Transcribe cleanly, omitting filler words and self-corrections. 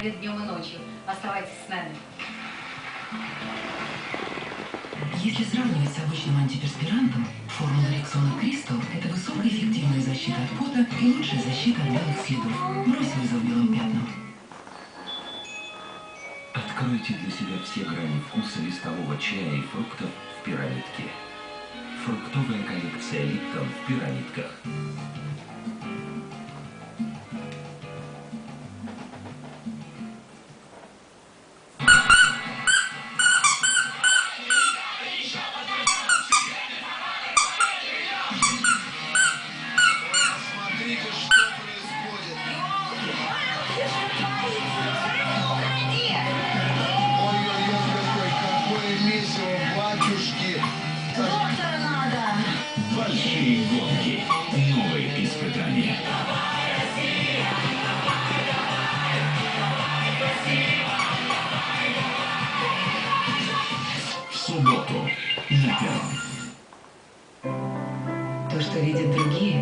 обед днем и ночью. Оставайтесь с нами. Если сравнивать с обычным антиперспирантом, формула Рексона Кристалл – это высокоэффективная защита от пота и лучшая защита от белых следов. Брось вызов белым пятнам. Откройте для себя все грани вкуса листового чая и фруктов в пирамидке. Фруктовая коллекция Липтон в пирамидках. Смотрите, что происходит. Ой-ой-ой, какое месиво, батюшки. Доктора надо! Большие гонки. Новые испытания. В субботу на Первом. То, что видят другие,